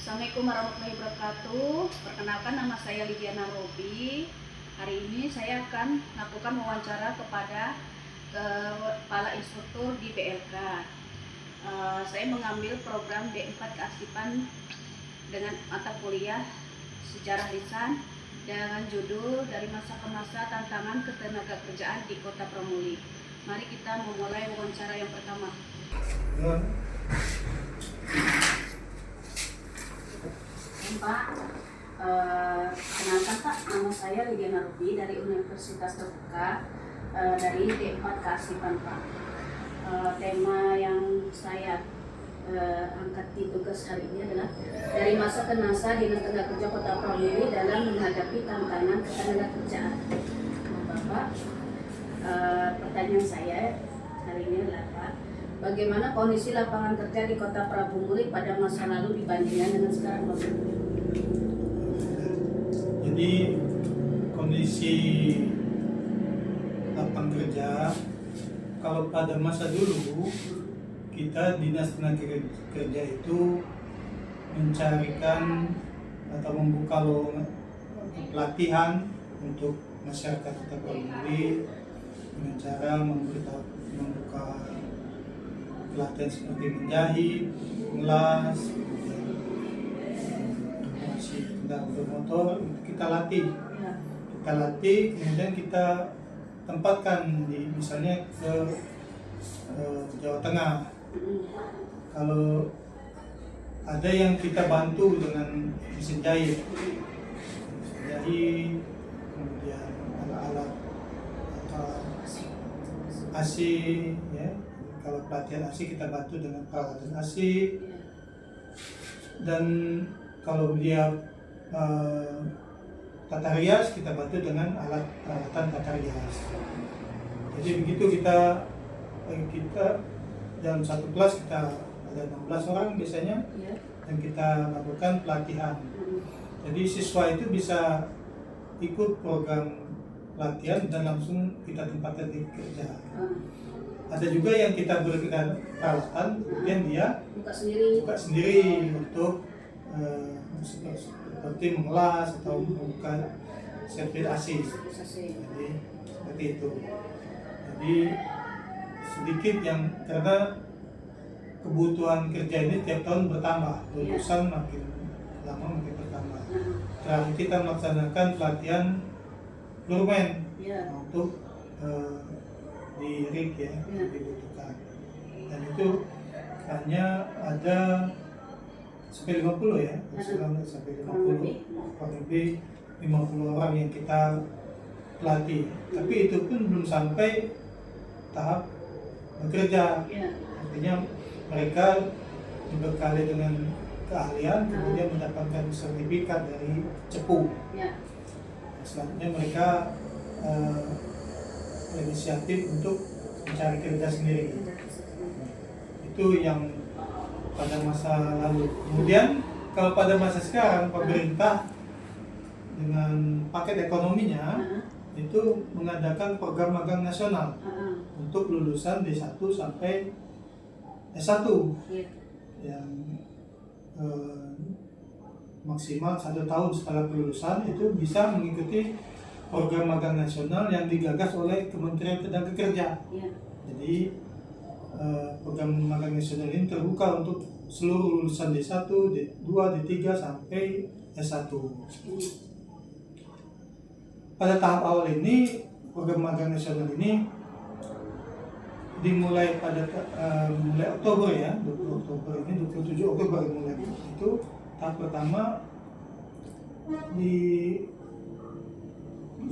Assalamualaikum warahmatullahi wabarakatuh. Perkenalkan, nama saya Lidiana Robi. Hari ini saya akan melakukan wawancara kepada kepala instruktur di PLK. Saya mengambil program D4 Kearsipan dengan mata kuliah sejarah lisan dengan judul Dari Masa ke Masa Tantangan Ketenagakerjaan di Kota Pramuli. Mari kita memulai wawancara yang pertama. Pak, kenalkan Pak, nama saya Lidiana Robi dari Universitas Terbuka dari D4 Kearsipan Pak. Tema yang saya angkat di tugas hari ini adalah dari masa ke masa Dinas Tenaga Kerja Kota Pramuli dalam menghadapi tantangan ketenagakerjaan. Bapak, pertanyaan saya hari ini adalah Pak, bagaimana kondisi lapangan kerja di Kota Pramuli pada masa lalu dibandingkan dengan sekarang Bapak? Jadi kondisi lapangan kerja kalau pada masa dulu kita Dinas Tenaga Kerja itu mencarikan atau membuka lowongan pelatihan untuk masyarakat Kota Pramuli dengan cara membuka pelatihan seperti menjahit, melas, tentang motor kita latih, kemudian kita tempatkan di misalnya ke Jawa Tengah. Kalau ada yang kita bantu dengan mesin jahit, kemudian alat-alat AC, ya. Kalau pelatihan AC kita bantu dengan peralatan AC, dan kalau dia tata rias kita bantu dengan alat-alatan tata rias. Jadi begitu kita dalam satu kelas kita ada 16 orang biasanya, dan kita lakukan pelatihan. Jadi siswa itu bisa ikut program pelatihan dan langsung kita tempatkan di kerja. Ada juga yang kita berikan peralatan, kemudian dia buka sendiri untuk seperti mengelas atau membuka sirkuit AC. Jadi seperti itu. Jadi sedikit yang karena kebutuhan kerja ini tiap tahun bertambah, lulusan makin lama makin bertambah. Terakhir kita melaksanakan pelatihan lumen untuk di RIK ya, dibutuhkan. Dan itu hanya ada sampai 50 ya, sampai 50, kurang lebih 50 orang yang kita latih. Tapi itu pun belum sampai tahap bekerja. Artinya mereka dibekali dengan keahlian, kemudian mendapatkan sertifikat dari CEPU. Selanjutnya mereka inisiatif untuk mencari kerja sendiri. Itu yang pada masa lalu. Kemudian kalau pada masa sekarang pemerintah dengan paket ekonominya itu mengadakan program magang nasional untuk lulusan D1 sampai S1 yang maksimal 1 tahun setelah kelulusan itu bisa mengikuti program magang nasional yang digagas oleh Kementerian Tenagakerja. Jadi program magang nasional ini terbuka untuk seluruh lulusan D1, D2, D3 sampai S1. Pada tahap awal ini, program magang nasional ini dimulai pada mulai Oktober ya, 20 Oktober ini, 27 Oktober mulai. Itu tahap pertama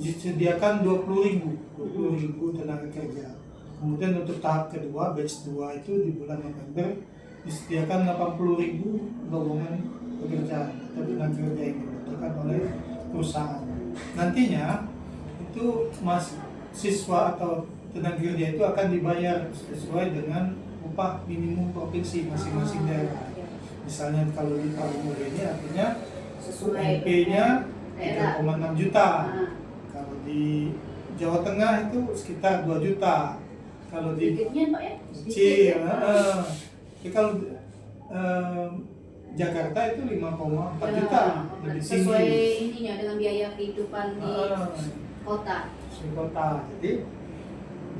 disediakan 20.000 tenaga kerja. Kemudian untuk tahap kedua, batch 2 itu di bulan November disediakan 80.000 lowongan pekerjaan atau tenaga kerja yang dibutuhkan oleh perusahaan. Nantinya itu siswa atau tenaga kerja itu akan dibayar sesuai dengan upah minimum provinsi masing-masing daerah. Misalnya kalau di Palu ini artinya Sesuai UMP-nya daerah. 3,6 juta. Ah, Kalau di Jawa Tengah itu sekitar 2 juta. Kalau di sedikitnya Pak ya? kecil, Sedikit. tapi kalau Jakarta itu 5,4 juta, lebih tinggi. Sesuai ininya dengan biaya kehidupan di kota. Di kota.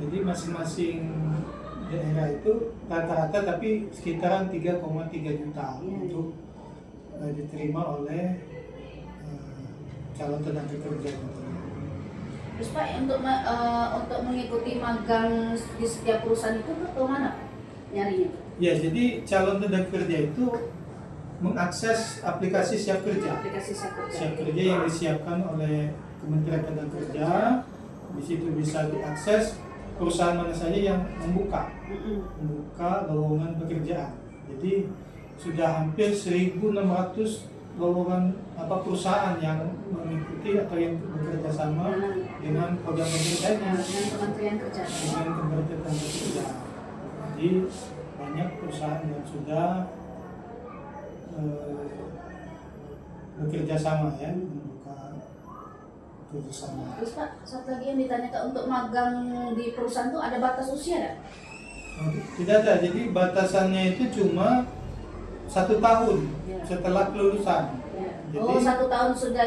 Jadi masing-masing daerah itu rata-rata tapi sekitaran 3,3 juta untuk diterima oleh calon tenaga kerja. Terus Pak, untuk mengikuti magang di setiap perusahaan itu ke mana Pak nyarinya? Ya, jadi calon tenaga kerja itu mengakses aplikasi Siap Kerja. Aplikasi Siap Siap Kerja. Kerja yang disiapkan oleh Kementerian Tenaga Kerja. Di situ bisa diakses perusahaan mana saja yang membuka lowongan pekerjaan. Jadi sudah hampir 1.600 lowongan perusahaan yang mengikuti atau yang bekerja sama dengan program pemerintahnya, Dengan Kementerian Kerja. dengan Kementerian Tenaga Kerja. Jadi banyak perusahaan yang sudah bekerja sama ya, membuka kerjasama. Terus Pak, satu lagi yang ditanyakan untuk magang di perusahaan itu ada batas usia nggak? Tidak ada, jadi batasannya itu cuma 1 tahun setelah kelulusan. Ya. Jadi, Oh, 1 tahun sudah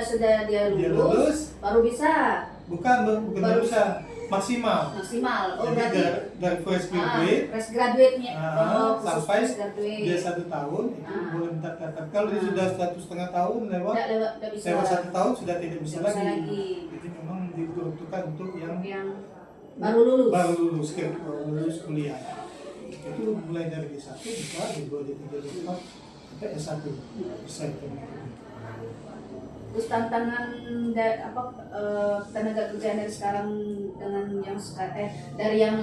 dia lulus, baru bisa bukan bisa maksimal. Oh, Jadi berarti dari fresh graduate fresh graduate-nya. Khusus sampai fresh graduate. dia 1 tahun itu boleh minta tetap. Kalau dia sudah 1,5 tahun lewat Nggak bisa. lewat 1 tahun sudah tidak bisa Nggak bisa lagi. lagi. Jadi memang diperuntukkan untuk yang baru lulus. lulus kuliah. Itu mulai dari D1 bisa, D2, D3, D4 sampai S1 bisa itu. Terus tantangan tenaga kerja dari sekarang dengan yang dari yang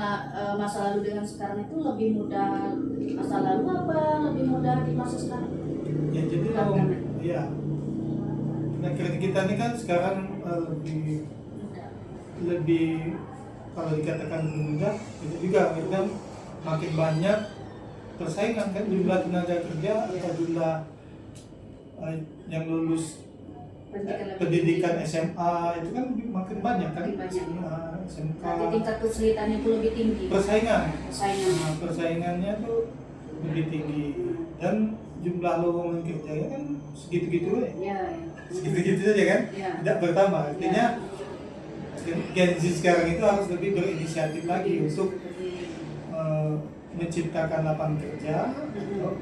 masa lalu dengan sekarang itu lebih mudah masa lalu apa lebih mudah di masa sekarang? Ya jadi ya tenaga kerja kita ini kan sekarang lebih kalau dikatakan mudah itu juga kita makin banyak persaingan kan jumlah tenaga kerja atau jumlah yang lulus pendidikan SMA itu kan makin banyak kan. SMK. Nanti tingkat kesulitannya itu lebih tinggi. Persaingannya tuh lebih tinggi dan jumlah lowongan kerjanya kan segitu-gitu aja. Ya. Segitu-gitu saja kan. Ya. Tidak bertambah. Artinya Gen Z sekarang itu harus lebih berinisiatif lagi untuk menciptakan lapangan kerja atau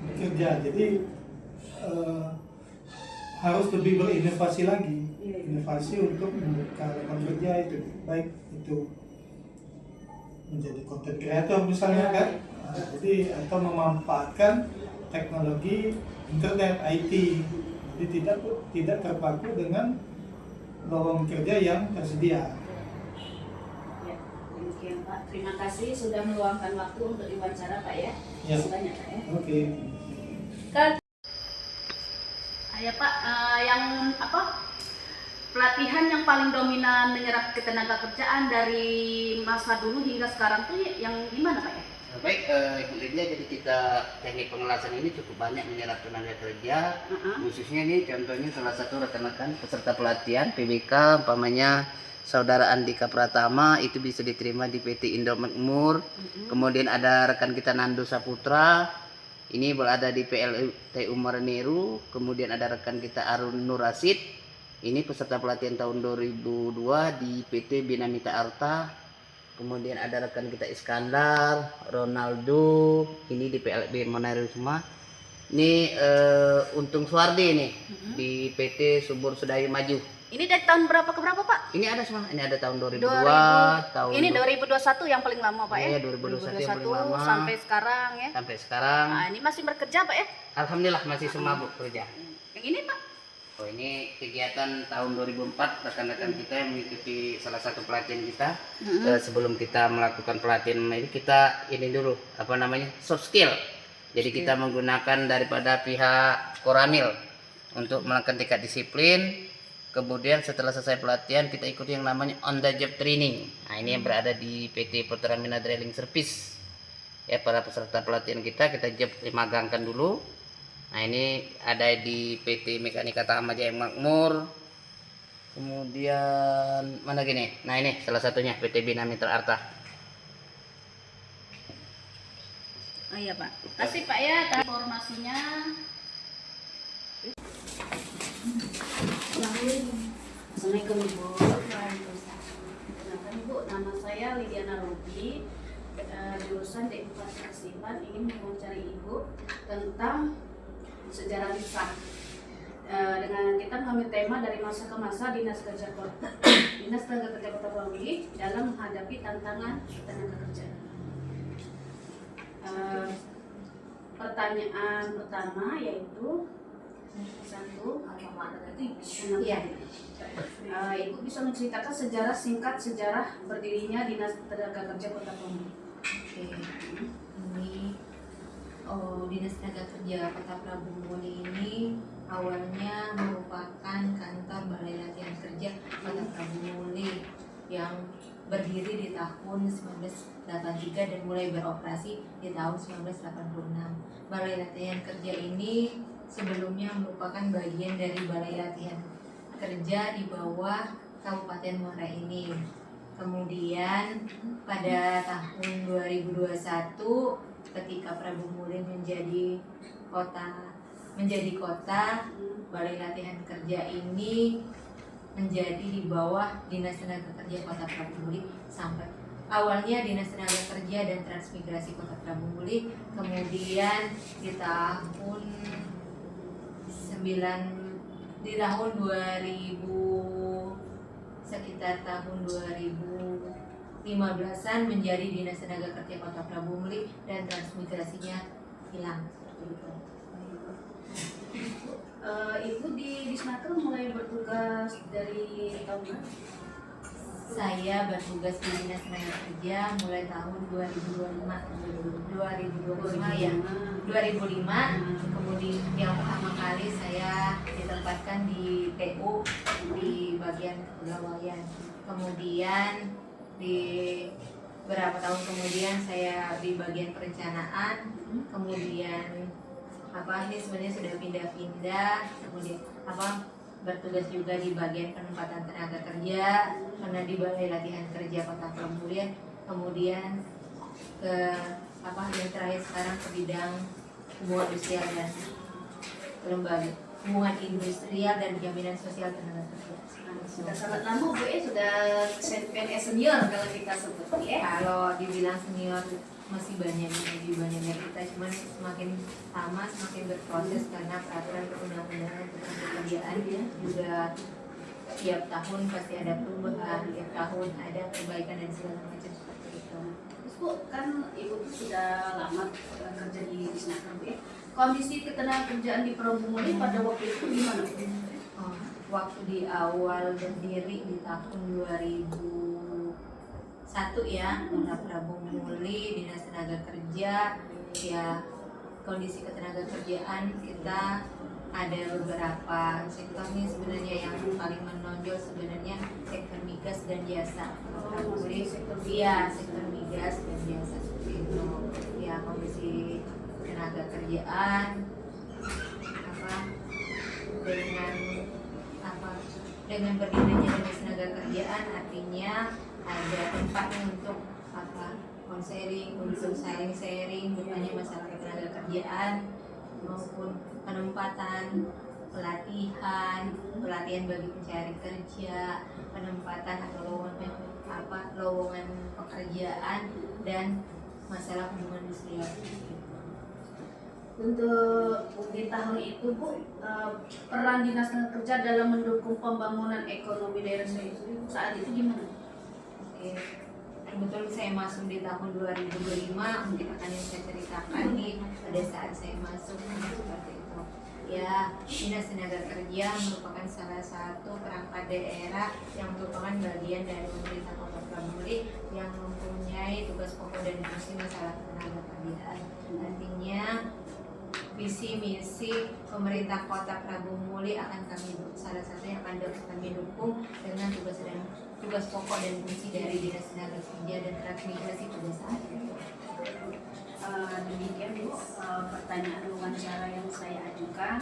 bekerja. Jadi harus lebih berinovasi lagi, inovasi untuk membuka lapangan kerja itu baik itu menjadi content creator misalnya kan, jadi atau memanfaatkan teknologi internet IT, jadi tidak terpaku dengan lowongan kerja yang tersedia. Ya, demikian Pak. Terima kasih sudah meluangkan waktu untuk diwawancara Pak ya. Ya. Sebanyak Pak ya. Oke. Ya Pak, yang pelatihan yang paling dominan menyerap ketenaga kerjaan dari masa dulu hingga sekarang tuh yang gimana Pak ya? Baik, Ibu Lydia, jadi kita teknik pengelasan ini cukup banyak menyerap tenaga kerja. Khususnya ini contohnya salah satu rekan-rekan peserta pelatihan PBK, umpamanya Saudara Andika Pratama itu bisa diterima di PT Indo Makmur. Kemudian ada rekan kita Nando Saputra, ini berada di PLTU Marinir. Kemudian ada rekan kita Arun Nur Rasid, ini peserta pelatihan tahun 2002 di PT Binamita Arta. Kemudian ada rekan kita Iskandar, Ronaldo, ini di PLB Marinir semua. Ini Untung Suwardi nih di PT Subur Sedayu Maju. Ini dari tahun berapa ke berapa Pak? Ini ada semua, ini ada tahun 2002, tahun ini 2021 yang paling lama Pak ya? Iya, 2021 yang paling lama. Sampai sekarang ya? Sampai sekarang. Nah, ini masih bekerja Pak ya? Alhamdulillah masih semua Bu kerja. Yang ini Pak? Oh, ini kegiatan tahun 2004 rekan-rekan kita yang mengikuti salah satu pelatihan kita. Sebelum kita melakukan pelatihan ini, kita ini dulu apa namanya, soft skill. Jadi kita menggunakan daripada pihak Koramil untuk melakukan tingkat disiplin. Kemudian setelah selesai pelatihan kita ikuti yang namanya on the job training. Nah, ini yang berada di PT Pertamina Drilling Service. Ya, para peserta pelatihan kita job dimagangkan dulu. Nah, ini ada di PT Mekanika Tama Jaya Makmur. Kemudian mana gini? Nah, ini salah satunya PT Bina Mitra Arta. Oh iya Pak, kasih Pak ya informasinya. Assalamualaikum Ibu. Kenalkan Ibu, nama saya Lidiana Robi, jurusan D4 Kasipan. Ingin mewawancari Ibu tentang sejarah lisan. Dengan kita mengambil tema dari masa ke masa Dinas Tenaga Kerja Kota Bali dalam menghadapi tantangan tenaga kerja. Pertanyaan pertama yaitu satu, ya, Ibu bisa menceritakan sejarah singkat sejarah berdirinya Dinas Tenaga Kerja Kota Bali. Oke, ini Dinas Tenaga Kerja Kota Prabu Muli ini awalnya merupakan kantor Balai Latihan Kerja Kota Prabu Muli yang berdiri di tahun 1983 dan mulai beroperasi di tahun 1986. Balai Latihan Kerja ini sebelumnya merupakan bagian dari Balai Latihan Kerja di bawah Kabupaten Muara ini. Kemudian pada tahun 2021 ketika Prabu Muli menjadi kota, Balai Latihan Kerja ini menjadi di bawah Dinas Tenaga Kerja Kota Prabu Muli sampai awalnya Dinas Tenaga Kerja dan Transmigrasi Kota Prabu Muli, kemudian di tahun 2000 sekitar tahun 2015-an menjadi Dinas Tenaga Kerja Kota Prabu Muli dan transmigrasinya hilang seperti itu. Ibu di Disnaker mulai bertugas dari tahun berapa? Saya bertugas di Dinas Tenaga Kerja mulai tahun 2005 ya. 2005 kemudian yang pertama kali saya ditempatkan di PU di bagian kepegawaian. Kemudian di beberapa tahun kemudian saya di bagian perencanaan. Kemudian ini sebenarnya sudah pindah-pindah. Kemudian bertugas juga di bagian penempatan tenaga kerja karena di Balai Latihan Kerja Kota Prabu Muli. Kemudian ke yang terakhir sekarang ke bidang hubungan industrial dan lembaga hubungan industrial dan jaminan sosial tenaga kerja. Sudah sangat lama Bu ya, sudah PNS senior kalau kita sebut ya. Kalau dibilang senior masih banyak kita, cuman semakin lama semakin berproses karena peraturan perundang-undangan tentang pekerjaan juga tiap tahun pasti ada perubahan, tiap tahun ada perbaikan dan segala macam seperti itu. Terus Bu, kan Ibu tuh sudah lama kerja di Disnaker Bu ya. Kondisi ketenagakerjaan di Prabu Muli pada waktu itu gimana Bu? Waktu di awal berdiri di tahun 2001 ya, Kota Prabu Muli, Dinas Tenaga Kerja, ya kondisi ketenaga kerjaan kita ada beberapa sektor nih sebenarnya yang paling menonjol sebenarnya sektor migas dan jasa. Prabu Muli sektor migas dan jasa seperti itu. Ya kondisi tenaga kerjaan dengan berdirinya Dinas Tenaga Kerjaan artinya ada tempat untuk konseling, untuk saling sharing bertanya masalah ketenaga kerjaan maupun penempatan, pelatihan bagi pencari kerja, penempatan atau lowongan pekerjaan dan masalah hubungan industrial. Untuk di tahun itu Bu, peran Dinas Tenaga Kerja dalam mendukung pembangunan ekonomi daerah saat itu gimana? Oke, kebetulan saya masuk di tahun 2025, mungkin akan yang saya ceritakan nih pada saat saya masuk seperti itu. Ya, Dinas Tenaga Kerja merupakan salah satu perangkat daerah yang merupakan bagian dari pemerintah Kota Prabu-Muli yang mempunyai tugas pokok dan fungsi masalah tenaga kerjaan. Artinya visi misi pemerintah Kota Prabu-Muli akan salah satu yang akan kami dukung dengan tugas pokok dan fungsi dari Dinas Tenaga Kerja dan transmigrasi pada saat itu. Demikian Bu, pertanyaan wawancara yang saya ajukan.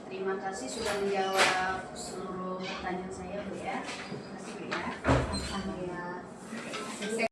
Terima kasih sudah menjawab seluruh pertanyaan saya Bu ya. Terima kasih Bu ya. Sama ya. Sukses